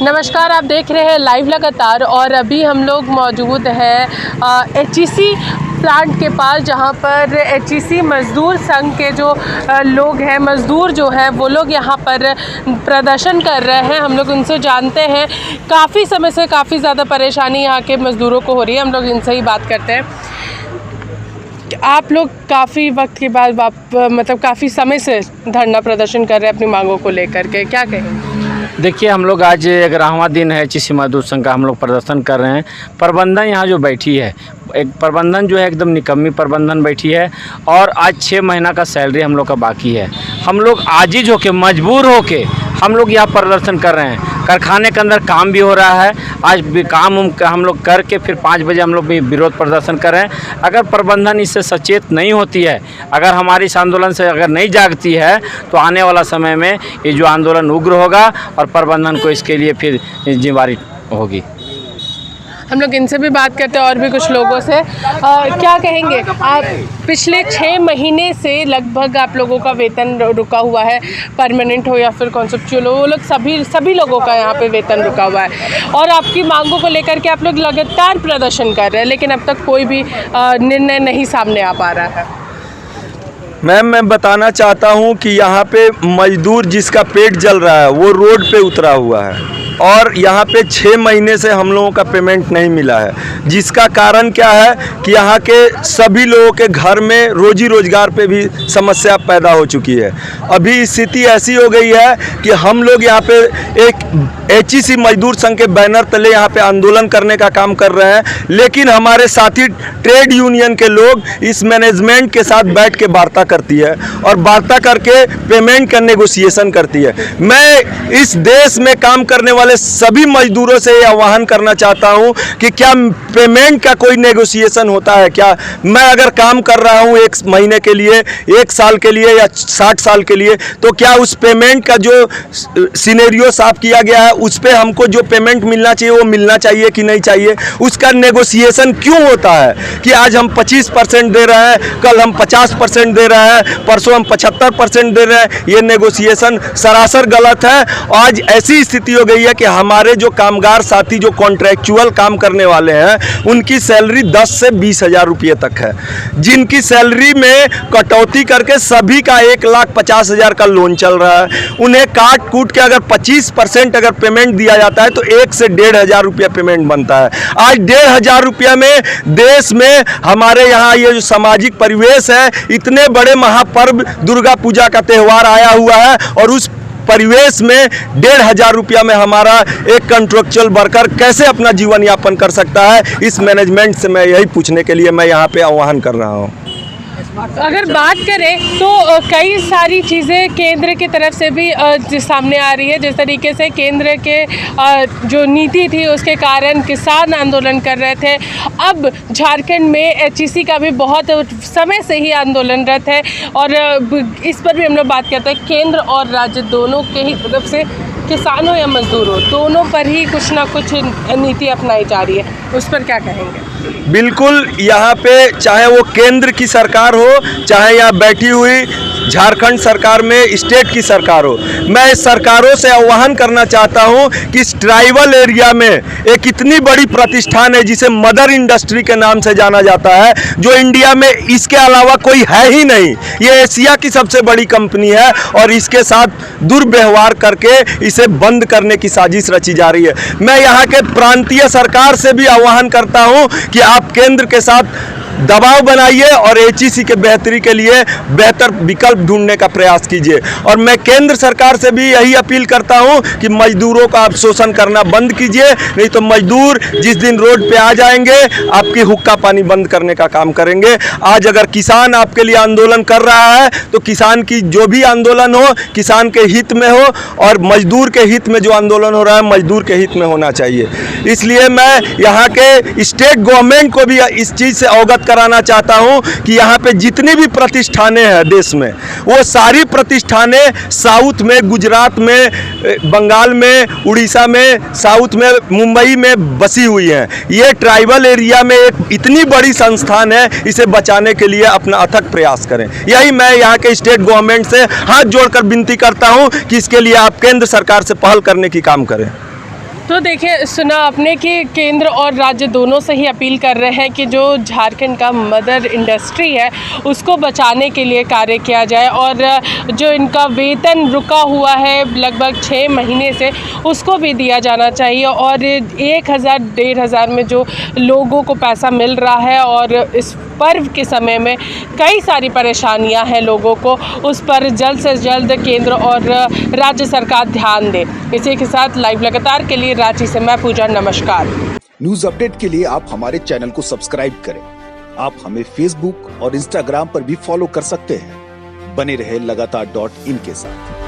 नमस्कार, आप देख रहे हैं लाइव लगातार और अभी हम लोग मौजूद हैं एचईसी प्लांट के पास, जहां पर एचईसी मज़दूर संघ के जो लोग हैं, मज़दूर जो हैं वो लोग यहां पर प्रदर्शन कर रहे हैं। हम लोग उनसे जानते हैं, काफ़ी समय से काफ़ी ज़्यादा परेशानी यहाँ के मज़दूरों को हो रही है। हम लोग इनसे ही बात करते हैं। आप लोग काफ़ी वक्त के बाद मतलब काफ़ी समय से धरना प्रदर्शन कर रहे हैं अपनी मांगों को लेकर के, क्या कहेंगे? देखिए, हम लोग आज 11वां दिन है एचईसी मजदूर संघ का, हम लोग प्रदर्शन कर रहे हैं। प्रबंधन यहाँ जो बैठी है, एक प्रबंधन जो है एकदम निकम्मी प्रबंधन बैठी है और आज 6 महीना का सैलरी हम लोग का बाकी है। हम लोग आजिज होके, मजबूर होके हम लोग यहाँ प्रदर्शन कर रहे हैं। कारखाने के अंदर काम भी हो रहा है। आज भी काम हम लोग करके फिर 5 बजे हम लोग भी विरोध प्रदर्शन कर रहे हैं। अगर प्रबंधन इससे सचेत नहीं होती है, अगर हमारी इस आंदोलन से अगर नहीं जागती है, तो आने वाला समय में ये जो आंदोलन उग्र होगा और प्रबंधन को इसके लिए फिर जिम्मेवारी होगी। हम लोग इनसे भी बात करते हैं और भी कुछ लोगों से। क्या कहेंगे आप? पिछले 6 महीने से लगभग आप लोगों का वेतन रुका हुआ है, परमानेंट हो या फिर कॉन्सेप्चुअल हो, वो लोग सभी लोगों का यहाँ पे वेतन रुका हुआ है और आपकी मांगों को लेकर के आप लोग लगातार प्रदर्शन कर रहे हैं, लेकिन अब तक कोई भी निर्णय नहीं सामने आ पा रहा है। मैम, मैं बताना चाहता हूँ कि यहाँ पे मजदूर जिसका पेट जल रहा है वो रोड पे उतरा हुआ है और यहाँ पे 6 महीने से हम लोगों का पेमेंट नहीं मिला है, जिसका कारण क्या है कि यहाँ के सभी लोगों के घर में रोजी रोजगार पे भी समस्या पैदा हो चुकी है। अभी स्थिति ऐसी हो गई है कि हम लोग यहाँ पे एक एचईसी मजदूर संघ के बैनर तले यहाँ पे आंदोलन करने का काम कर रहे हैं, लेकिन हमारे साथी ट्रेड यूनियन के लोग इस मैनेजमेंट के साथ बैठ के वार्ता करती है और वार्ता करके पेमेंट का नेगोशिएशन करती है। मैं इस देश में काम करने वाले सभी मजदूरों से यह आह्वान करना चाहता हूं कि क्या पेमेंट का कोई नेगोशिएशन होता है क्या? मैं अगर काम कर रहा हूं 1 महीने के लिए, 1 साल के लिए या 60 साल के लिए, तो क्या उस पेमेंट का जो सिनेरियो साफ किया गया है उस पे हमको जो पेमेंट मिलना चाहिए वो मिलना चाहिए कि नहीं चाहिए? उसका नेगोशिएशन क्यों होता है कि आज हम 25% दे रहे हैं, कल हम 50% दे रहे हैं, परसों हम 75% दे रहे हैं? ये नेगोशिएशन सरासर गलत है। आज ऐसी स्थिति हो गई है कि हमारे जो कामगार साथी जो कॉन्ट्रैक्चुअल काम करने वाले हैं उनकी सैलरी 10 से 20 हज़ार रुपये तक है, जिनकी सैलरी में कटौती करके सभी का 1,50,000 का लोन चल रहा है। उन्हें काट कूट के अगर 25% अगर पेमेंट दिया जाता है तो 1 से 1,500 रुपया पेमेंट बनता है। आज 1,500 रुपया में देश में हमारे यहाँ ये जो सामाजिक परिवेश है, इतने बड़े महापर्व दुर्गा पूजा का त्यौहार आया हुआ है और उस परिवेश में 1,500 रुपया में हमारा एक कॉन्ट्रैक्चुअल वर्कर कैसे अपना जीवन यापन कर सकता है? इस मैनेजमेंट से मैं यही पूछने के लिए मैं यहाँ पे आह्वान कर रहा हूँ। अगर बात करें तो कई सारी चीज़ें केंद्र की तरफ से भी सामने आ रही है। जिस तरीके से केंद्र के जो नीति थी उसके कारण किसान आंदोलन कर रहे थे, अब झारखंड में एचईसी का भी बहुत समय से ही आंदोलनरत है और इस पर भी हम लोग बात करते हैं। केंद्र और राज्य दोनों के ही तरफ से, किसान हो या मजदूर हो, दोनों पर ही कुछ ना कुछ नीति अपनाई जा रही है, उस पर क्या कहेंगे? बिल्कुल, यहाँ पे चाहे वो केंद्र की सरकार हो, चाहे यहाँ बैठी हुई झारखंड सरकार में स्टेट की सरकार हो, मैं इस सरकारों से आह्वान करना चाहता हूँ कि इस ट्राइबल एरिया में एक इतनी बड़ी प्रतिष्ठान है जिसे मदर इंडस्ट्री के नाम से जाना जाता है, जो इंडिया में इसके अलावा कोई है ही नहीं। ये एशिया की सबसे बड़ी कंपनी है और इसके साथ दुर्व्यवहार करके इसे बंद करने की साजिश रची जा रही है। मैं यहाँ के प्रांतीय सरकार से भी आह्वान करता हूँ कि आप केंद्र के साथ दबाव बनाइए और एचईसी के बेहतरी के लिए बेहतर विकल्प ढूंढने का प्रयास कीजिए। और मैं केंद्र सरकार से भी यही अपील करता हूं कि मजदूरों का आप शोषण करना बंद कीजिए, नहीं तो मजदूर जिस दिन रोड पे आ जाएंगे आपकी हुक्का पानी बंद करने का काम करेंगे। आज अगर किसान आपके लिए आंदोलन कर रहा है तो किसान की जो भी आंदोलन हो किसान के हित में हो और मजदूर के हित में जो आंदोलन हो रहा है मजदूर के हित में होना चाहिए। इसलिए मैं यहाँ के स्टेट गवर्नमेंट को भी इस चीज़ से अवगत कराना चाहता हूं कि यहाँ पे जितनी भी प्रतिष्ठानें हैं देश में, वो सारी प्रतिष्ठानें साउथ में, गुजरात में, बंगाल में, उड़ीसा में, साउथ में, मुंबई में बसी हुई हैं। ये ट्राइबल एरिया में एक इतनी बड़ी संस्थान है, इसे बचाने के लिए अपना अथक प्रयास करें। यही मैं यहाँ के स्टेट गवर्नमेंट से हाथ जोड़कर विनती करता हूँ कि इसके लिए आप केंद्र सरकार से पहल करने की काम करें। तो देखिए, सुना आपने कि केंद्र और राज्य दोनों से ही अपील कर रहे हैं कि जो झारखंड का मदर इंडस्ट्री है उसको बचाने के लिए कार्य किया जाए और जो इनका वेतन रुका हुआ है लगभग 6 महीने से उसको भी दिया जाना चाहिए और 1,000-1,500 में जो लोगों को पैसा मिल रहा है और इस पर्व के समय में कई सारी परेशानियां हैं लोगों को, उस पर जल्द से जल्द केंद्र और राज्य सरकार ध्यान दे। इसी के साथ लाइव लगातार के लिए रांची से मैं पूजा, नमस्कार। न्यूज अपडेट के लिए आप हमारे चैनल को सब्सक्राइब करें। आप हमें फेसबुक और इंस्टाग्राम पर भी फॉलो कर सकते हैं। बने रहे लगातार.in के साथ।